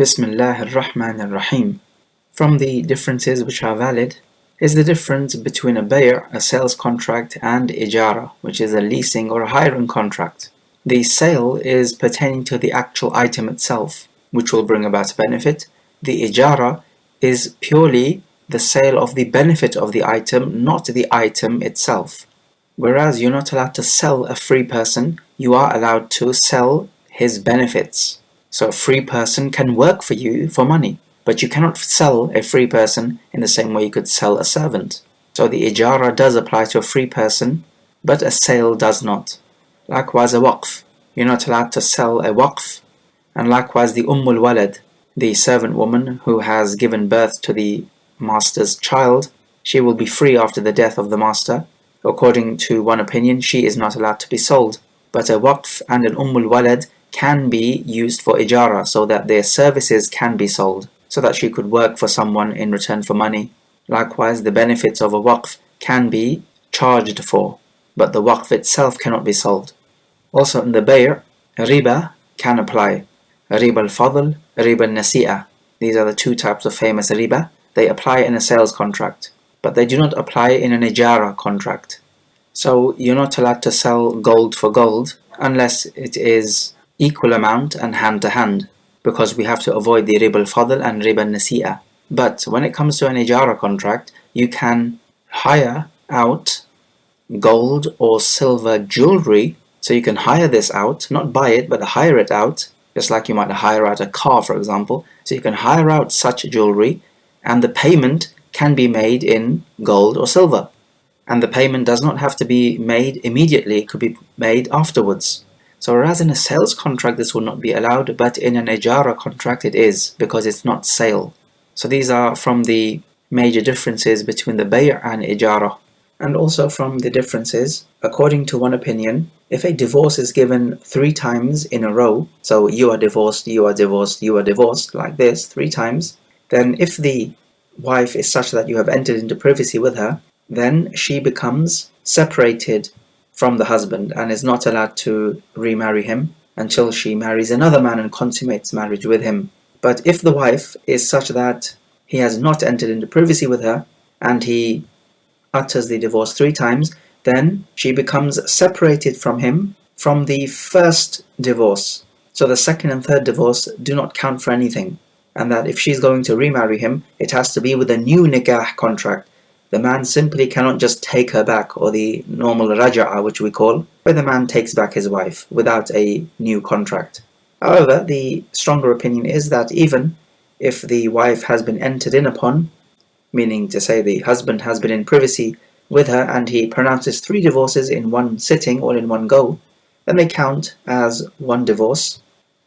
Bismillah ar-Rahman ar-Rahim. From the differences which are valid is the difference between a bay', a sales contract, and ijara, which is a leasing or a hiring contract. The sale is pertaining to the actual item itself, which will bring about a benefit. The ijara is purely the sale of the benefit of the item, not the item itself. Whereas you're not allowed to sell a free person, you are allowed to sell his benefits. So a free person can work for you for money, but you cannot sell a free person in the same way you could sell a servant. So the ijara does apply to a free person, but a sale does not. Likewise a waqf, you're not allowed to sell a waqf. And likewise the walad, the servant woman who has given birth to the master's child, she will be free after the death of the master. According to one opinion, she is not allowed to be sold. But a waqf and an walad can be used for ijara, so that their services can be sold, so that she could work for someone in return for money. Likewise, the benefits of a waqf can be charged for, but the waqf itself cannot be sold. Also in the bay', riba can apply. Riba al-fadl, riba al-nasi'ah. These are the two types of famous riba. They apply in a sales contract, but they do not apply in an ijara contract. So you're not allowed to sell gold for gold unless it is equal amount and hand to hand, because we have to avoid the riba al-fadl and riba al-nasi'ah. But when it comes to an ijara contract, you can hire out gold or silver jewelry. So you can hire this out, not buy it, but hire it out, just like you might hire out a car, for example. So you can hire out such jewelry, and the payment can be made in gold or silver. And the payment does not have to be made immediately, it could be made afterwards. So whereas in a sales contract this will not be allowed, but in an ijara contract it is, because it's not sale. So these are from the major differences between the bay' and ijara. And also from the differences, according to one opinion, if a divorce is given 3 times in a row, so you are divorced, you are divorced, you are divorced, like this, 3 times, then if the wife is such that you have entered into privacy with her, then she becomes separated from the husband and is not allowed to remarry him until she marries another man and consummates marriage with him. But if the wife is such that he has not entered into privacy with her and he utters the divorce 3 times, then she becomes separated from him from the first divorce. So the second and third divorce do not count for anything. And that if she's going to remarry him, it has to be with a new nikah contract. The man simply cannot just take her back, or the normal raja'ah, which we call, where the man takes back his wife without a new contract. However, the stronger opinion is that even if the wife has been entered in upon, meaning to say the husband has been in privacy with her and he pronounces 3 divorces in one sitting or in one go, then they count as 1 divorce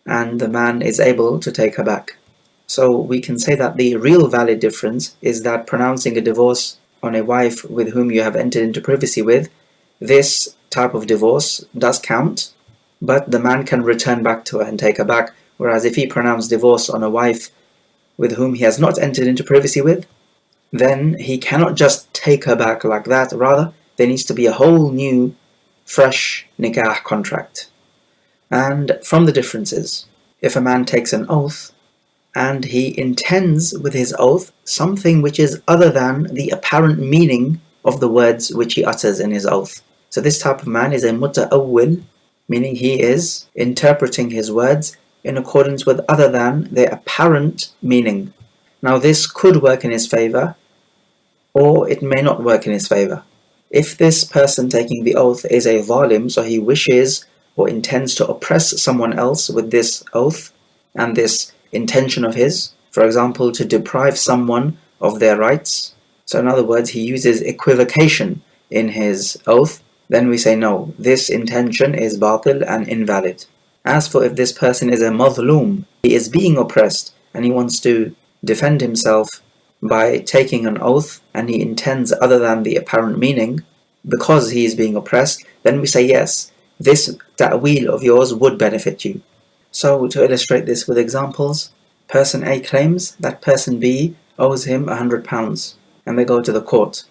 and the man is able to take her back. So we can say that the real valid difference is that pronouncing a divorce on a wife with whom you have entered into privacy with, this type of divorce does count, but the man can return back to her and take her back. Whereas if he pronounced divorce on a wife with whom he has not entered into privacy with, then he cannot just take her back like that. Rather, there needs to be a whole new, fresh nikah contract. And from the differences, if a man takes an oath, and he intends with his oath something which is other than the apparent meaning of the words which he utters in his oath. So this type of man is a muta'awwil, meaning he is interpreting his words in accordance with other than their apparent meaning. Now this could work in his favor, or it may not work in his favor. If this person taking the oath is a zalim, so he wishes or intends to oppress someone else with this oath and this intention of his, for example, to deprive someone of their rights, so in other words, he uses equivocation in his oath, then we say no, this intention is batil and invalid. As for if this person is a mazloom, he is being oppressed and he wants to defend himself by taking an oath and he intends other than the apparent meaning because he is being oppressed, then we say yes, this ta'wil of yours would benefit you. So to illustrate this with examples, person A claims that person B owes him £100 and they go to the court.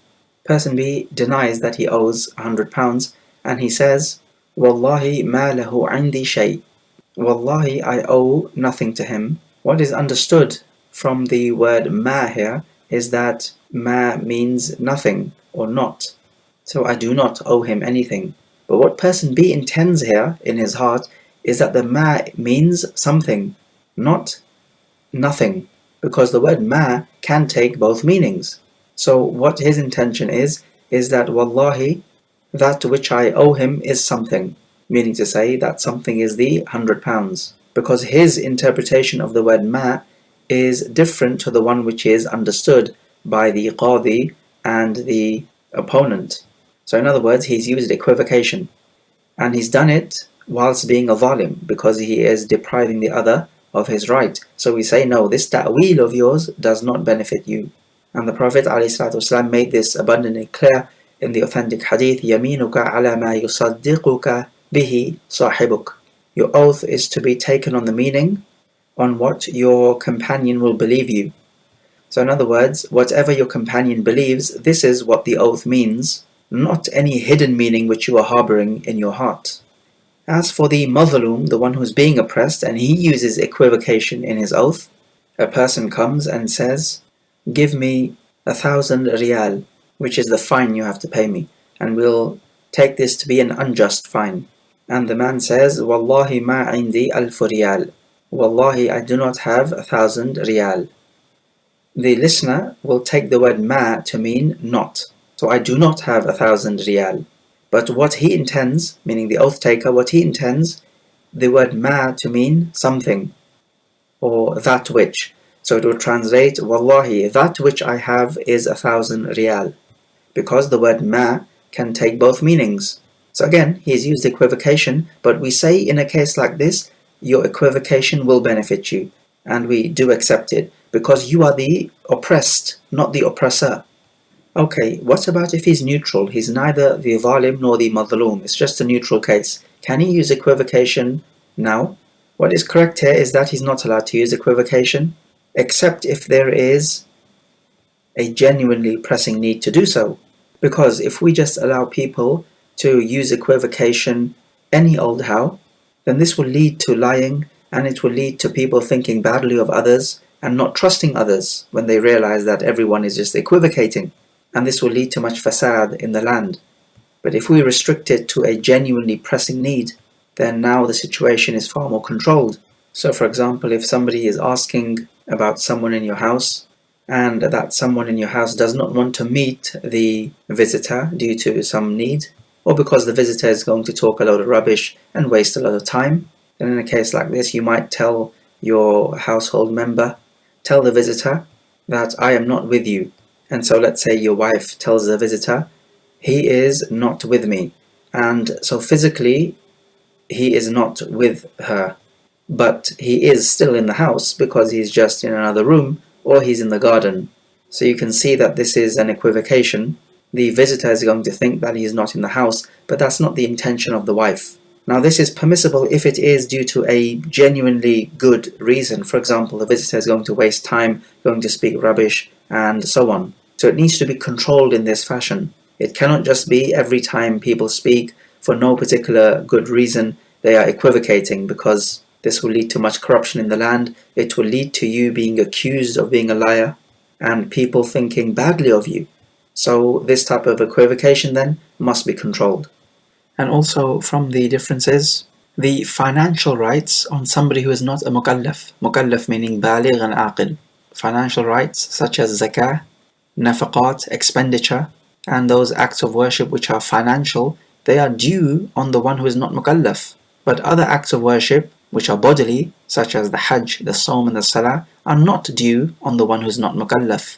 Person B denies that he owes £100 and he says, Wallahi ma lahu indi shay. Wallahi, I owe nothing to him. What is understood from the word ma here is that ma means nothing or not. So I do not owe him anything. But what person B intends here in his heart is that the ma means something, not nothing, because the word ma can take both meanings. So what his intention is that wallahi, that which I owe him is something, meaning to say that something is the £100, because his interpretation of the word ma is different to the one which is understood by the qadi and the opponent. So in other words, he's used equivocation, and he's done it whilst being a zalim, because he is depriving the other of his right. So we say, no, this ta'weel of yours does not benefit you. And the Prophet ﷺ made this abundantly clear in the authentic hadith, يَمِينُكَ عَلَى مَا يُصَدِّقُكَ بِهِ صَاحِبُكَ. Your oath is to be taken on the meaning on what your companion will believe you. So in other words, whatever your companion believes, this is what the oath means, not any hidden meaning which you are harboring in your heart. As for the mazlum, the one who is being oppressed, and he uses equivocation in his oath, a person comes and says, give me 1,000 riyal, which is the fine you have to pay me, and we'll take this to be an unjust fine. And the man says, Wallahi ma indi alfu riyal. Wallahi, I do not have 1,000 riyal. The listener will take the word ma to mean not. So I do not have 1,000 riyal. But what he intends, meaning the oath taker, what he intends, the word ma to mean something, or that which. So it will translate, Wallahi, that which I have is 1,000 riyal. Because the word ma can take both meanings. So again, he's used equivocation, but we say in a case like this, your equivocation will benefit you. And we do accept it, because you are the oppressed, not the oppressor. Okay, what about if he's neutral? He's neither the zalim nor the mazlum. It's just a neutral case. Can he use equivocation now? What is correct here is that he's not allowed to use equivocation, except if there is a genuinely pressing need to do so. Because if we just allow people to use equivocation any old how, then this will lead to lying, and it will lead to people thinking badly of others and not trusting others when they realize that everyone is just equivocating. And this will lead to much fasad in the land. But if we restrict it to a genuinely pressing need, then now the situation is far more controlled. So for example, if somebody is asking about someone in your house, and that someone in your house does not want to meet the visitor due to some need, or because the visitor is going to talk a lot of rubbish and waste a lot of time, then in a case like this, you might tell your household member, tell the visitor that I am not with you. And so let's say your wife tells the visitor, he is not with me. And so physically, he is not with her. But he is still in the house because he's just in another room, or he's in the garden. So you can see that this is an equivocation. The visitor is going to think that he is not in the house, but that's not the intention of the wife. Now this is permissible if it is due to a genuinely good reason. For example, the visitor is going to waste time, going to speak rubbish, and so on. So it needs to be controlled in this fashion. It cannot just be every time people speak for no particular good reason they are equivocating, because this will lead to much corruption in the land. It will lead to you being accused of being a liar and people thinking badly of you. So this type of equivocation then must be controlled. And also from the differences, the financial rights on somebody who is not a mukallaf meaning baligh and aqil. Financial rights such as zakah, nafaqat, expenditure, and those acts of worship which are financial, they are due on the one who is not mukallaf. But other acts of worship which are bodily, such as the hajj, the sawm and the salah, are not due on the one who is not mukallaf.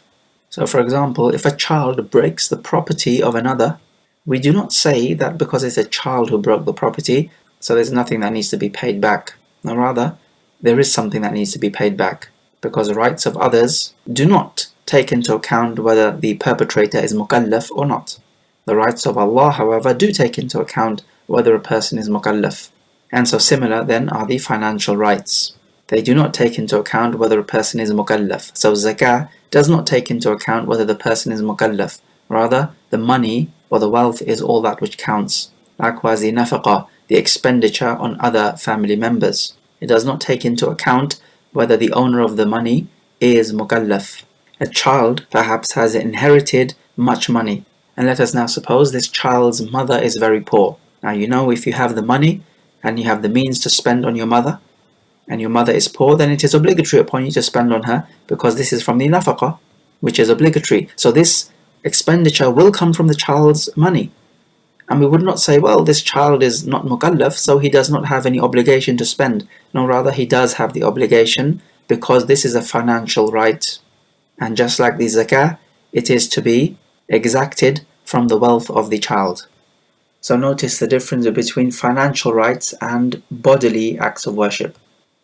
So for example, if a child breaks the property of another, we do not say that because it's a child who broke the property, so there's nothing that needs to be paid back. No, rather, there is something that needs to be paid back, because the rights of others do not take into account whether the perpetrator is mukallaf or not. The rights of Allah, however, do take into account whether a person is mukallaf. And so similar then are the financial rights. They do not take into account whether a person is mukallaf. So zakah does not take into account whether the person is mukallaf. Rather, the money or the wealth is all that which counts. Likewise, the nafaqah, the expenditure on other family members. It does not take into account whether the owner of the money is mukallaf. A child perhaps has inherited much money, and let us now suppose this child's mother is very poor. Now you know, if you have the money and you have the means to spend on your mother, and your mother is poor, then it is obligatory upon you to spend on her, because this is from the nafaqah, which is obligatory. So this expenditure will come from the child's money. And we would not say, well, this child is not mukallaf, so he does not have any obligation to spend. No, rather he does have the obligation, because this is a financial right. And just like the zakah, it is to be exacted from the wealth of the child. So notice the difference between financial rights and bodily acts of worship.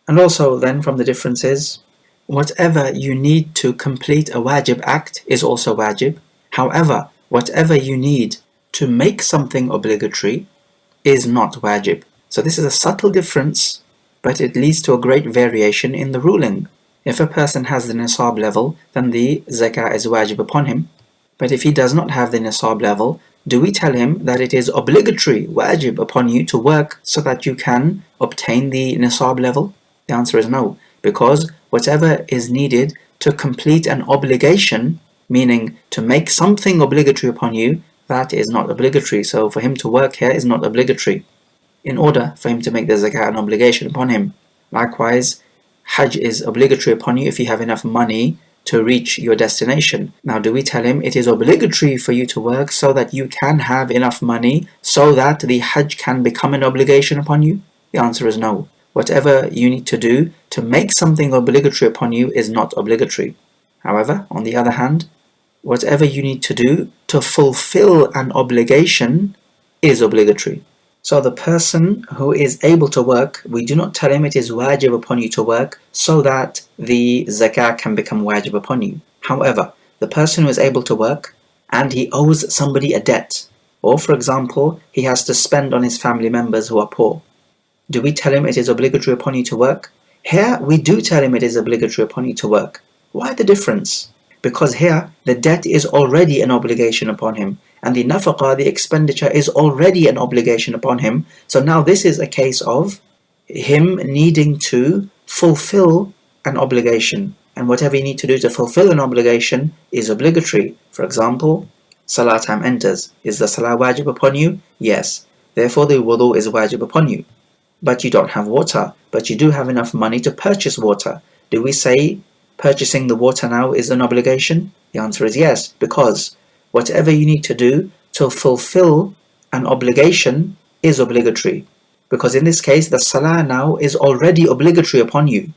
And also then from the differences, whatever you need to complete a wajib act is also wajib. However, whatever you need to make something obligatory is not wajib. So this is a subtle difference, but it leads to a great variation in the ruling. If a person has the nisab level, then the zakah is wajib upon him. But if he does not have the nisab level, do we tell him that it is obligatory, wajib upon you to work so that you can obtain the nisab level? The answer is no, because whatever is needed to complete an obligation, meaning to make something obligatory upon you, that is not obligatory. So for him to work here is not obligatory, in order for him to make the zakah an obligation upon him. Likewise, Hajj is obligatory upon you if you have enough money to reach your destination. Now do we tell him it is obligatory for you to work so that you can have enough money so that the Hajj can become an obligation upon you? The answer is no. Whatever you need to do to make something obligatory upon you is not obligatory. However, on the other hand, whatever you need to do to fulfill an obligation is obligatory. So the person who is able to work, we do not tell him it is wajib upon you to work so that the zakah can become wajib upon you. However, the person who is able to work and he owes somebody a debt, or for example, he has to spend on his family members who are poor, do we tell him it is obligatory upon you to work? Here, we do tell him it is obligatory upon you to work. Why the difference? Because here, the debt is already an obligation upon him, and the nafaqah, the expenditure, is already an obligation upon him. So now this is a case of him needing to fulfill an obligation, and whatever you need to do to fulfill an obligation is obligatory. For example, salah time enters. Is the salah wajib upon you? Yes. Therefore the wudu is wajib upon you. But you don't have water, but you do have enough money to purchase water. Do we say purchasing the water now is an obligation? The answer is yes, because whatever you need to do to fulfill an obligation is obligatory. Because in this case, the salah now is already obligatory upon you.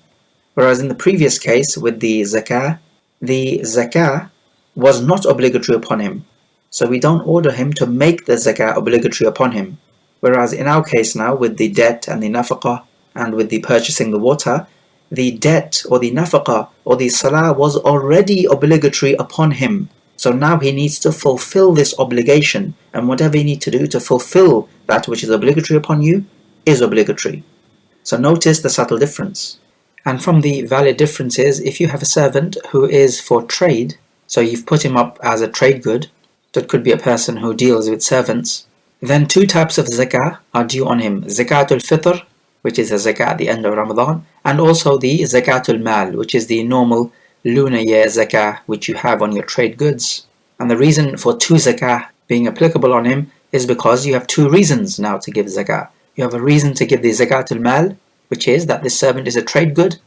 Whereas in the previous case with the zakah was not obligatory upon him. So we don't order him to make the zakah obligatory upon him. Whereas in our case now, with the debt and the nafaqah, and with the purchasing the water, the debt or the nafaqah or the salah was already obligatory upon him. So now he needs to fulfill this obligation, and whatever you need to do to fulfill that which is obligatory upon you is obligatory. So notice the subtle difference. And from the valid differences, if you have a servant who is for trade, so you've put him up as a trade good, that could be a person who deals with servants, then two types of zakah are due on him. Zakatul fitr, which is a zakah at the end of Ramadan, and also the zakatul mal, which is the normal lunar year zakah which you have on your trade goods. And the reason for two zakah being applicable on him is because you have two reasons now to give zakah. You have a reason to give the zakatul mal, which is that this servant is a trade good,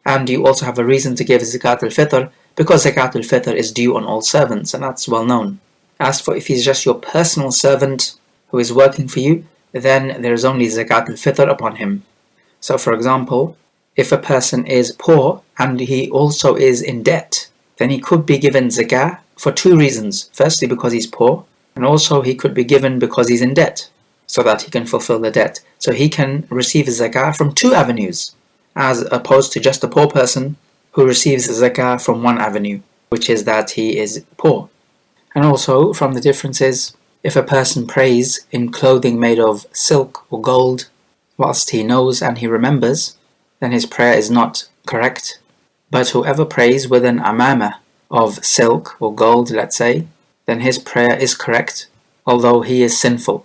and you also have a reason to give zakatul fitr because zakatul fitr is due on all servants, and that's well known. As for if he's just your personal servant who is working for you, then there is only zakatul fitr upon him. So for example, if a person is poor and he also is in debt, then he could be given zakah for two reasons. Firstly, because he's poor, and also he could be given because he's in debt, so that he can fulfill the debt. So he can receive zakah from two avenues, as opposed to just a poor person who receives zakah from one avenue, which is that he is poor. And also from the differences, if a person prays in clothing made of silk or gold whilst he knows and he remembers, then his prayer is not correct. But whoever prays with an amama of silk or gold, let's say, then his prayer is correct, although he is sinful.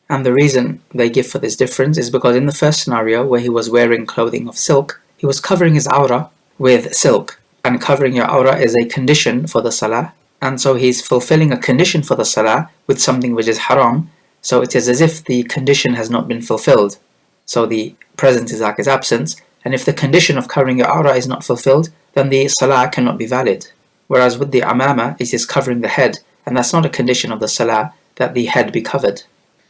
And the reason they give for this difference is because in the first scenario, where he was wearing clothing of silk, he was covering his awrah with silk, and covering your awrah is a condition for the salah, and so he's fulfilling a condition for the salah with something which is haram, so it is as if the condition has not been fulfilled. So the present is like his absence, and if the condition of covering your awrah is not fulfilled, then the salah cannot be valid. Whereas with the amama, it is covering the head, and that's not a condition of the salah that the head be covered.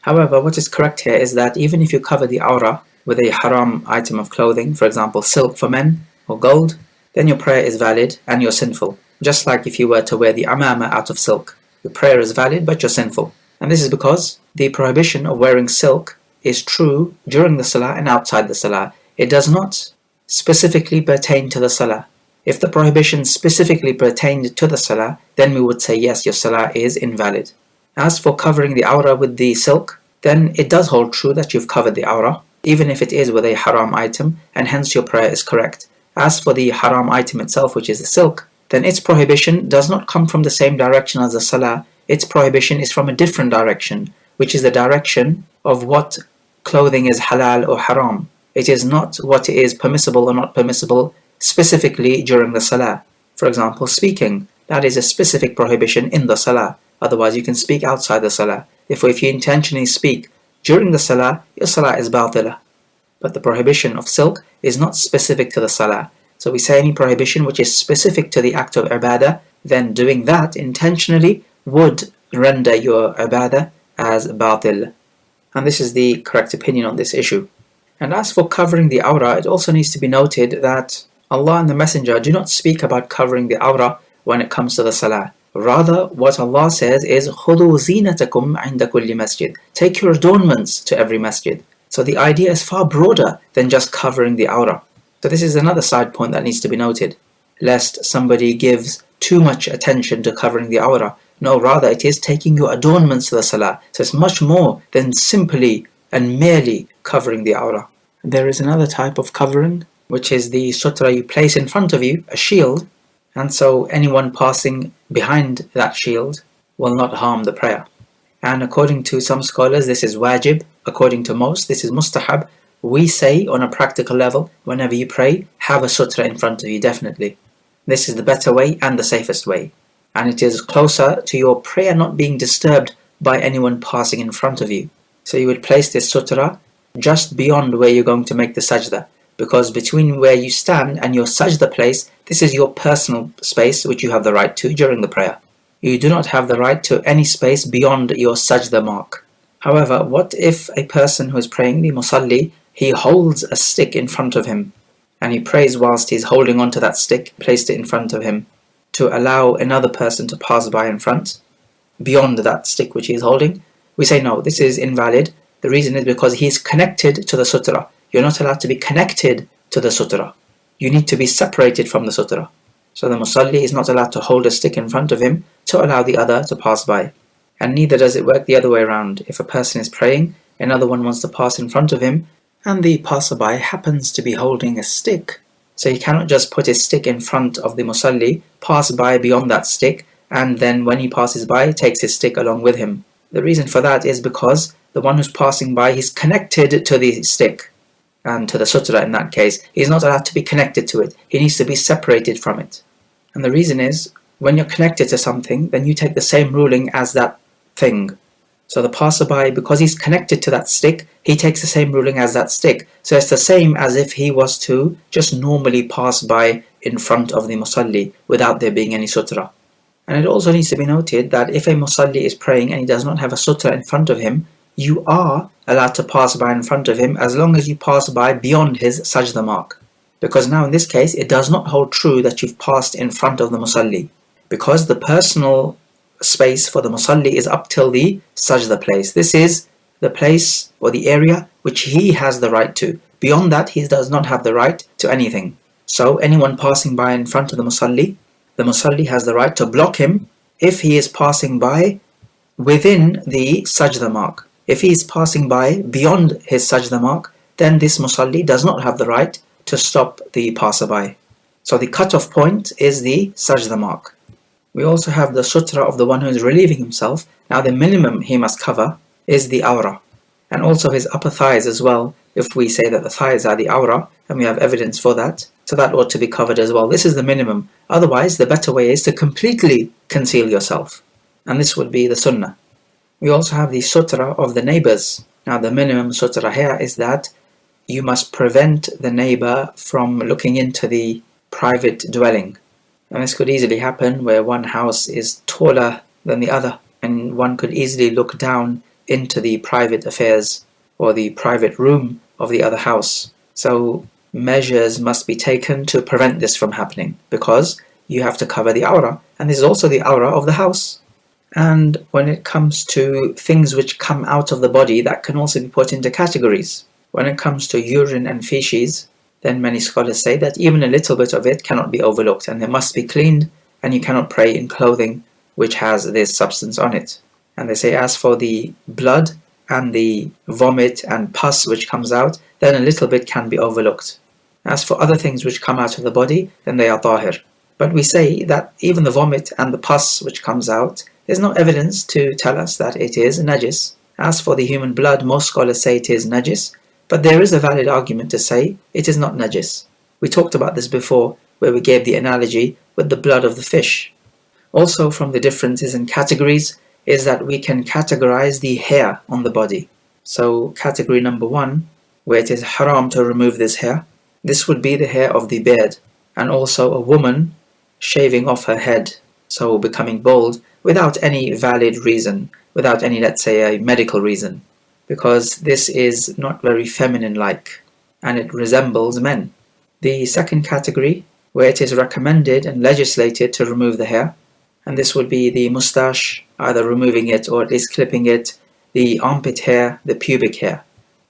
However, what is correct here is that even if you cover the awrah with a haram item of clothing, for example silk for men or gold, then your prayer is valid and you're sinful. Just like if you were to wear the amama out of silk, your prayer is valid but you're sinful. And this is because the prohibition of wearing silk is true during the salah and outside the salah. It does not specifically pertain to the salah. If the prohibition specifically pertained to the salah, then we would say yes, your salah is invalid. As for covering the awrah with the silk, then it does hold true that you've covered the awrah, even if it is with a haram item, and hence your prayer is correct. As for the haram item itself, which is the silk, then its prohibition does not come from the same direction as the salah. Its prohibition is from a different direction, which is the direction of what clothing is halal or haram. It is not what is permissible or not permissible specifically during the salah. For example, speaking, that is a specific prohibition in the salah. Otherwise you can speak outside the salah. If you intentionally speak during the salah, your salah is batilah. But the prohibition of silk is not specific to the salah. So we say any prohibition which is specific to the act of ibadah, then doing that intentionally would render your ibadah as batil. And this is the correct opinion on this issue. And as for covering the awrah, it also needs to be noted that Allah and the Messenger do not speak about covering the awrah when it comes to the salah. Rather, what Allah says is خُذُوا زِينَتَكُمْ عِنْدَ كُلِّ مَسْجِدٍ. Take your adornments to every masjid. So the idea is far broader than just covering the awrah. So this is another side point that needs to be noted, lest somebody gives too much attention to covering the awrah. No, rather it is taking your adornments to the salah. So it's much more than simply and merely covering the awrah. There is another type of covering, which is the sutra you place in front of you, a shield, and so anyone passing behind that shield will not harm the prayer. And according to some scholars, this is wajib. According to most, this is mustahab. We say on a practical level, whenever you pray, have a sutra in front of you, definitely. This is the better way and the safest way. And it is closer to your prayer not being disturbed by anyone passing in front of you. So you would place this sutra just beyond where you're going to make the sajda. Because between where you stand and your sajda place, this is your personal space which you have the right to during the prayer. You do not have the right to any space beyond your sajda mark. However, what if a person who is praying, the musalli, he holds a stick in front of him and he prays whilst he's holding onto that stick, placed it in front of him to allow another person to pass by in front beyond that stick which he is holding? We say no, this is invalid. The reason is because he is connected to the sutra. You're not allowed to be connected to the sutra. You need to be separated from the sutra. So the musalli is not allowed to hold a stick in front of him to allow the other to pass by. And neither does it work the other way around. If a person is praying, another one wants to pass in front of him, and the passerby happens to be holding a stick, so he cannot just put his stick in front of the musalli, pass by beyond that stick, and then when he passes by, takes his stick along with him. The reason for that is because the one who's passing by, he's connected to the stick, and to the sutra in that case. He's not allowed to be connected to it. He needs to be separated from it. And the reason is, when you're connected to something, then you take the same ruling as that thing. So the passerby, because he's connected to that stick, he takes the same ruling as that stick. So it's the same as if he was to just normally pass by in front of the musalli without there being any sutra. And it also needs to be noted that if a musalli is praying and he does not have a sutra in front of him, you are allowed to pass by in front of him as long as you pass by beyond his sajda mark. Because now in this case, it does not hold true that you've passed in front of the musalli, because the personal space for the musalli is up till the sajda place. This is the place or the area which he has the right to. Beyond that, he does not have the right to anything. So anyone passing by in front of the musalli has the right to block him if he is passing by within the sajda mark. If he is passing by beyond his sajda mark, then this musalli does not have the right to stop the passerby. So the cutoff point is the sajda mark. We also have the sutra of the one who is relieving himself. Now the minimum he must cover is the awrah. and also his upper thighs as well, if we say that the thighs are the awrah, and we have evidence for that, so that ought to be covered as well. This is the minimum. Otherwise, the better way is to completely conceal yourself, and this would be the sunnah. We also have the sutra of the neighbors. Now, the minimum sutra here is that you must prevent the neighbor from looking into the private dwelling. And this could easily happen where one house is taller than the other, and one could easily look down into the private affairs or the private room of the other house. So measures must be taken to prevent this from happening, because you have to cover the awrah, and this is also the awrah of the house. And when it comes to things which come out of the body, that can also be put into categories. When it comes to urine and feces, then many scholars say that even a little bit of it cannot be overlooked, and it must be cleaned, and you cannot pray in clothing which has this substance on it. And they say as for the blood and the vomit and pus which comes out, then a little bit can be overlooked. As for other things which come out of the body, then they are tahir. But we say that even the vomit and the pus which comes out, there's no evidence to tell us that it is najis. As for the human blood, most scholars say it is najis, but there is a valid argument to say it is not najis. We talked about this before, where we gave the analogy with the blood of the fish. Also, from the differences in categories is that we can categorize the hair on the body. So category number 1, where it is haram to remove this hair, this would be the hair of the beard, and also a woman shaving off her head, so becoming bald without any valid reason, without any, let's say, a medical reason, because this is not very feminine-like, and it resembles men. The second category, where it is recommended and legislated to remove the hair, and this would be the moustache, either removing it or at least clipping it, the armpit hair, the pubic hair.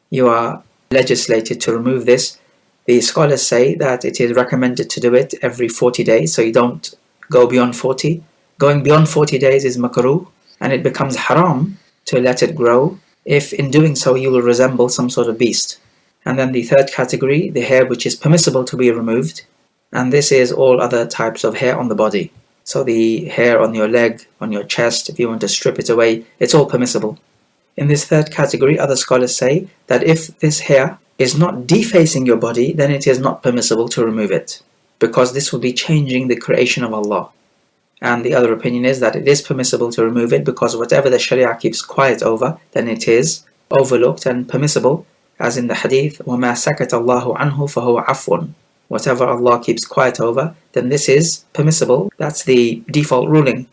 You are legislated to remove this. The scholars say that it is recommended to do it every 40 days, so you don't go beyond 40. Going beyond 40 days is makruh, and it becomes haram to let it grow if in doing so you will resemble some sort of beast. And then the third category, the hair which is permissible to be removed, and this is all other types of hair on the body. So the hair on your leg, on your chest, if you want to strip it away, it's all permissible. In this third category, other scholars say that if this hair is not defacing your body, then it is not permissible to remove it, because this will be changing the creation of Allah. And the other opinion is that it is permissible to remove it, because whatever the Sharia keeps quiet over, then it is overlooked and permissible, as in the hadith, وَمَا سَكَتَ اللَّهُ عَنْهُ فَهُوَ عَفْوٌ. Whatever Allah keeps quiet over, then this is permissible. That's the default ruling.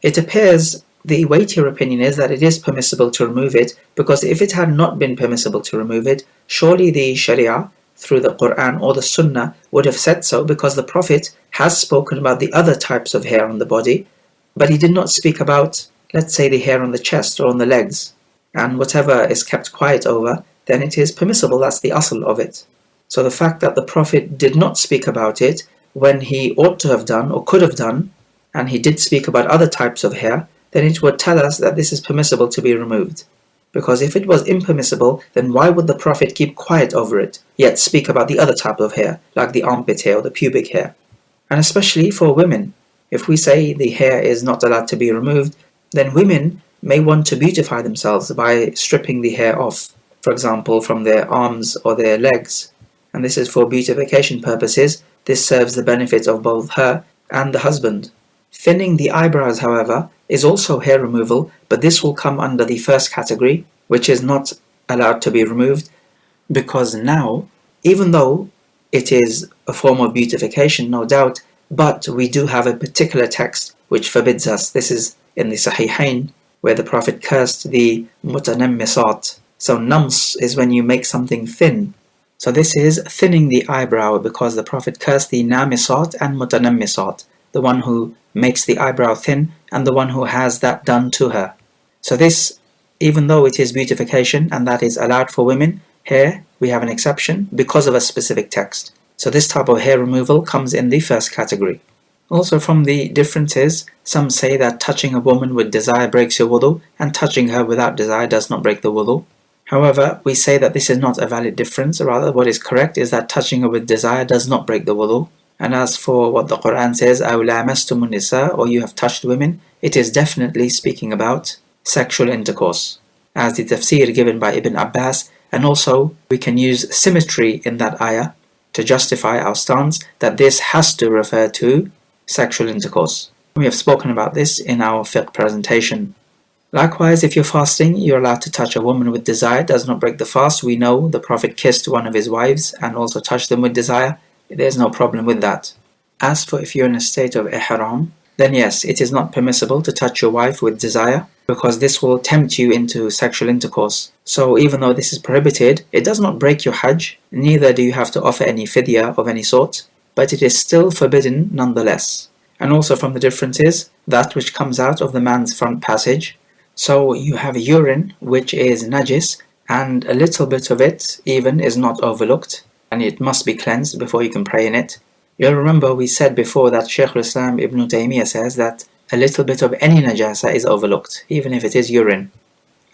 It appears the weightier opinion is that it is permissible to remove it, because if it had not been permissible to remove it, surely the Sharia, through the Quran or the Sunnah, would have said so, because the Prophet has spoken about the other types of hair on the body, but he did not speak about, let's say, the hair on the chest or on the legs. And whatever is kept quiet over, then it is permissible. That's the asl of it. So the fact that the Prophet did not speak about it when he ought to have done or could have done, and he did speak about other types of hair, then it would tell us that this is permissible to be removed. Because if it was impermissible, then why would the Prophet keep quiet over it, yet speak about the other type of hair, like the armpit hair or the pubic hair? And especially for women, if we say the hair is not allowed to be removed, then women may want to beautify themselves by stripping the hair off, for example, from their arms or their legs. And this is for beautification purposes. This serves the benefit of both her and the husband. Thinning the eyebrows, however, is also hair removal, but this will come under the first category, which is not allowed to be removed, because now, even though it is a form of beautification, no doubt, but we do have a particular text which forbids us. This is in the Sahihain, where the Prophet cursed the mutanammisat. So nams is when you make something thin. So this is thinning the eyebrow, because the Prophet cursed the namisat and mutanammisat, the one who makes the eyebrow thin and the one who has that done to her. So this, even though it is beautification and that is allowed for women, here we have an exception because of a specific text. So this type of hair removal comes in the first category. Also, from the differences, some say that touching a woman with desire breaks your wudu, and touching her without desire does not break the wudu. However, we say that this is not a valid difference. Rather, what is correct is that touching her with desire does not break the wudu. And as for what the Quran says, أَوْ لَامَسْتُمُ النِّسَاءَ, or you have touched women, it is definitely speaking about sexual intercourse. as the tafsir given by Ibn Abbas, and also we can use symmetry in that ayah to justify our stance that this has to refer to sexual intercourse. We have spoken about this in our fiqh presentation. Likewise, if you're fasting, you're allowed to touch a woman with desire. It does not break the fast. We know the Prophet kissed one of his wives and also touched them with desire. There's no problem with that. As for if you're in a state of ihram, then yes, it is not permissible to touch your wife with desire, because this will tempt you into sexual intercourse. So even though this is prohibited, it does not break your hajj, neither do you have to offer any fidya of any sort, but it is still forbidden nonetheless. And also from the differences, that which comes out of the man's front passage. So you have urine, which is najis, and a little bit of it even is not overlooked, and it must be cleansed before you can pray in it. You'll remember we said before that Shaykh al-Islam Ibn Taymiyyah says that a little bit of any najasa is overlooked, even if it is urine.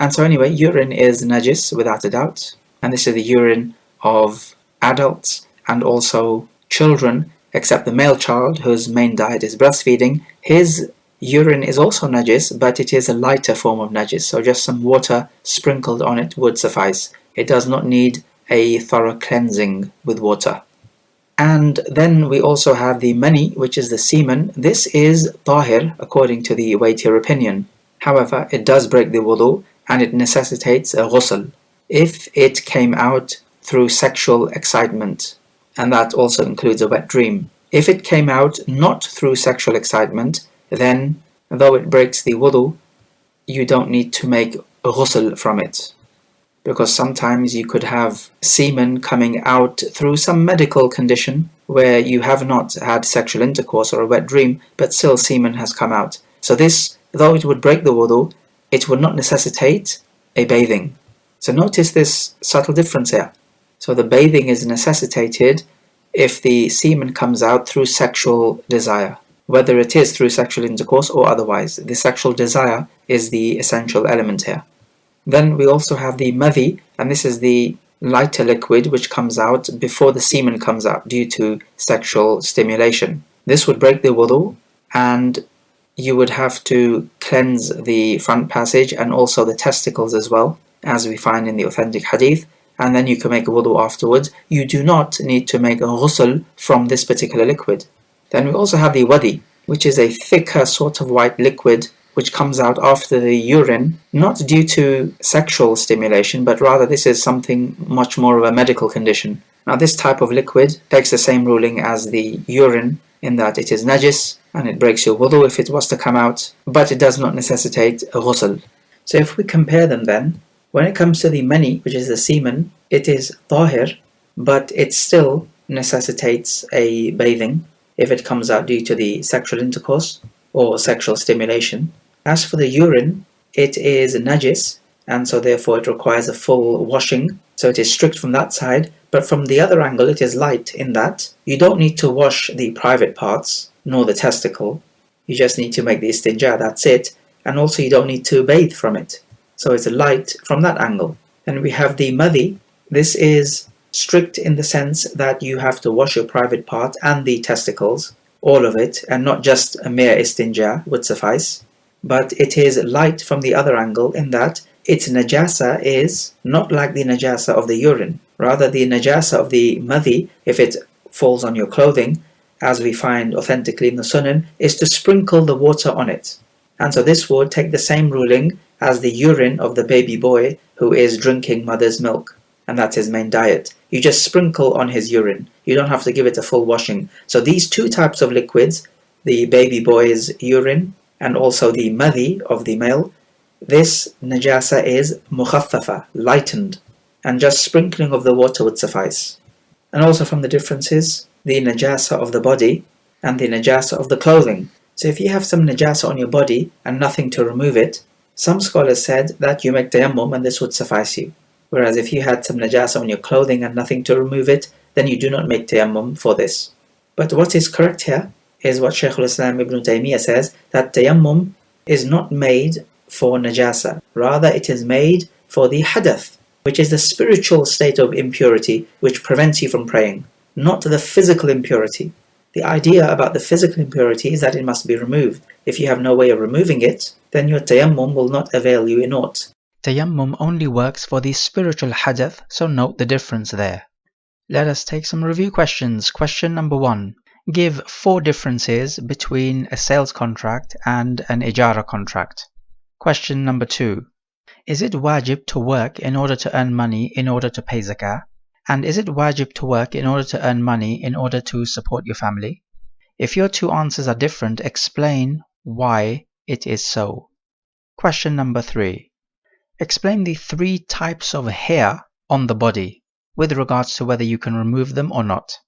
And so anyway, urine is najis without a doubt, and this is the urine of adults and also children, except the male child whose main diet is breastfeeding. His urine is also najis, but it is a lighter form of najis, so just some water sprinkled on it would suffice. It does not need a thorough cleansing with water. And then we also have the mani, which is the semen. This is tahir according to the weightier opinion. However, it does break the wudu and it necessitates a ghusl if it came out through sexual excitement, and that also includes a wet dream. If it came out not through sexual excitement, then though it breaks the wudu, you don't need to make a ghusl from it, because sometimes you could have semen coming out through some medical condition where you have not had sexual intercourse or a wet dream, but still semen has come out. So this, though it would break the wudu, it would not necessitate a bathing. So notice this subtle difference here. So the bathing is necessitated if the semen comes out through sexual desire, whether it is through sexual intercourse or otherwise. The sexual desire is the essential element here. Then we also have the madhi, and this is the lighter liquid which comes out before the semen comes out due to sexual stimulation. This would break the wudu, and you would have to cleanse the front passage and also the testicles as well, as we find in the authentic hadith, and then you can make a wudu afterwards. You do not need to make a ghusl from this particular liquid. Then we also have the wadi, which is a thicker sort of white liquid which comes out after the urine, not due to sexual stimulation, but rather this is something much more of a medical condition. Now this type of liquid takes the same ruling as the urine in that it is najis and it breaks your wudu if it was to come out, but it does not necessitate a ghusl. So if we compare them then, when it comes to the mani, which is the semen, it is tahir, but it still necessitates a bathing if it comes out due to the sexual intercourse or sexual stimulation. As for the urine, it is najis, and so therefore it requires a full washing, so it is strict from that side. But from the other angle, it is light in that you don't need to wash the private parts, nor the testicle. You just need to make the istinja, that's it, and also you don't need to bathe from it. So it's light from that angle. Then we have the madhi. This is strict in the sense that you have to wash your private part and the testicles, all of it, and not just a mere istinja would suffice. But it is light from the other angle in that its najasa is not like the najasa of the urine. Rather, the najasa of the madhi, if it falls on your clothing, as we find authentically in the Sunan, is to sprinkle the water on it. And so this would take the same ruling as the urine of the baby boy who is drinking mother's milk, and that's his main diet. You just sprinkle on his urine. You don't have to give it a full washing. So these two types of liquids, the baby boy's urine and also the madhi of the male, this najasa is mukhaffafa, lightened, and just sprinkling of the water would suffice. And also from the differences, the najasa of the body and the najasa of the clothing. So if you have some najasa on your body and nothing to remove it, some scholars said that you make tayammum and this would suffice you. Whereas if you had some najasa on your clothing and nothing to remove it, then you do not make tayammum for this. But what is correct here is what Shaykh al-Islam Ibn Taymiyyah says, that tayammum is not made for najasa. Rather, it is made for the hadath, which is the spiritual state of impurity which prevents you from praying, not the physical impurity. The idea about the physical impurity is that it must be removed. If you have no way of removing it, then your tayammum will not avail you in aught. Tayammum only works for the spiritual hadath, so note the difference there. Let us take some review questions. Question number 1. Give 4 differences between a sales contract and an ijara contract. Question number 2. Is it wajib to work in order to earn money in order to pay zakah? And is it wajib to work in order to earn money in order to support your family? If your 2 answers are different, explain why it is so. Question number 3. Explain the 3 types of hair on the body with regards to whether you can remove them or not.